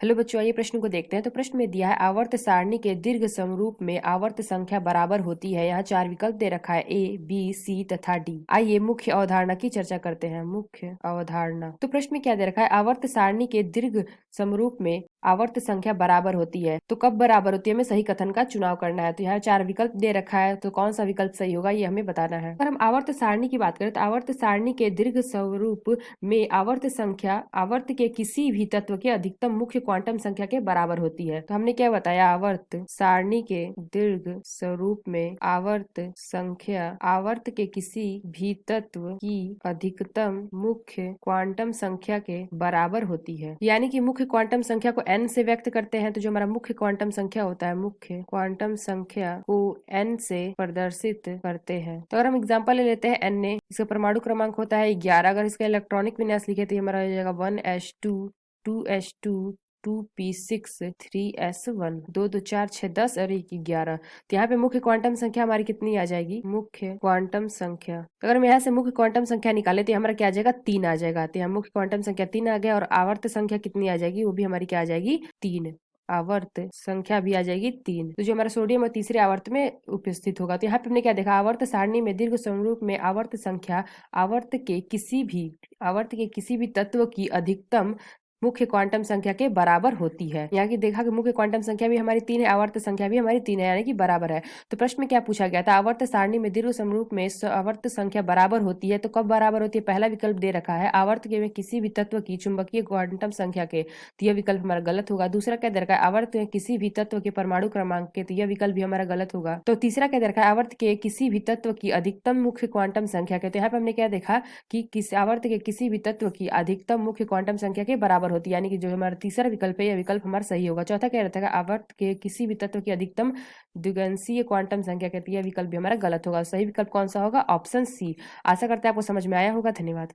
Hello बच्चों, आइए प्रश्न को देखते हैं। तो प्रश्न में दिया है आवर्त सारणी के दीर्घ समरूप में आवर्त संख्या बराबर होती है। यहाँ 4 विकल्प दे रखा है, ए, बी, सी तथा डी। आइए मुख्य अवधारणा की चर्चा करते हैं। मुख्य अवधारणा। तो प्रश्न में क्या दे रखा है, आवर्त सारणी के दीर्घ समरूप में आवर्त संख्या बराबर होती है। तो कब बराबर होती है, हमें सही कथन का चुनाव करना है। तो यहाँ 4 विकल्प दे रखा है, तो कौन सा विकल्प सही होगा ये हमें बताना है। अगर हम आवर्त सारणी की बात करें तो आवर्त सारणी के दीर्घ स्वरूप में आवर्त संख्या आवर्त के किसी भी तत्व के अधिकतम मुख्य क्वांटम संख्या के बराबर होती है। तो हमने क्या बताया, आवर्त सारणी के दीर्घ स्वरूप में आवर्त संख्या आवर्त के किसी भी तत्व की अधिकतम मुख्य क्वांटम संख्या के बराबर होती है। यानी कि मुख्य क्वांटम संख्या को n से व्यक्त करते हैं, तो जो हमारा मुख्य क्वांटम संख्या होता है, मुख्य क्वांटम संख्या को n से प्रदर्शित करते हैं। तो अगर हम एग्जांपल ले लेते हैं n, इसका परमाणु क्रमांक होता है 11। अगर इसका इलेक्ट्रॉनिक विन्यास लिखे तो ये हमारा हो जाएगा 1s2 2s2 2p6 3s1 2 2 4 6 10 और 1 11। तो यहाँ पे मुख्य क्वांटम संख्या हमारी कितनी आ जाएगी, मुख्य क्वांटम संख्या। तो अगर हम यहाँ से मुख्य क्वांटम संख्या निकाले तो हमारा क्या आ जाएगा, 3 आ जाएगा। तो यहाँ मुख्य क्वांटम संख्या 3 आ गया और आवर्त संख्या कितनी आ जाएगी, वो भी हमारी क्या आ जाएगी, 3। आवर्त संख्या भी आ जाएगी 3। तो जो हमारा सोडियम और तीसरे आवर्त में उपस्थित होगा। तो यहाँ पे हमने क्या देखा, आवर्त सारणी में दीर्घ समरूप में आवर्त संख्या आवर्त के किसी भी तत्व की अधिकतम मुख्य क्वांटम संख्या के बराबर होती है। यहाँ की देखा कि मुख्य क्वांटम संख्या भी हमारी 3 है, आवर्त संख्या भी हमारी 3 है, यानी कि बराबर है। तो प्रश्न में क्या पूछा गया था, आवर्त सारणी में दीर्घ समरूप में आवर्त संख्या बराबर होती है। तो कब बराबर होती है, पहला विकल्प दे रखा है आवर्त के में किसी भी तत्व की चुंबकीय क्वांटम संख्या के, तो यह विकल्प हमारा गलत होगा। दूसरा क्या दे रखा है, आवर्त में किसी भी तत्व के परमाणु क्रमांक के, तो यह विकल्प भी हमारा गलत होगा। तो तीसरा क्या दे रखा है, आवर्त के किसी भी तत्व की अधिकतम मुख्य क्वांटम संख्या के। तो यहाँ पे हमने क्या देखा कि आवर्त के किसी भी तत्व की अधिकतम मुख्य क्वांटम संख्या के बराबर होती है, यानी कि जो हमारा तीसरा विकल्प है यह विकल्प हमारा सही होगा। चौथा क्या रहता है, आवर्त के किसी भी तत्व की अधिकतम द्विगंशीय क्वांटम संख्या कहती है, यह विकल्प भी हमारा गलत होगा। सही विकल्प कौन सा होगा, ऑप्शन सी। आशा करते हैं आपको समझ में आया होगा। धन्यवाद।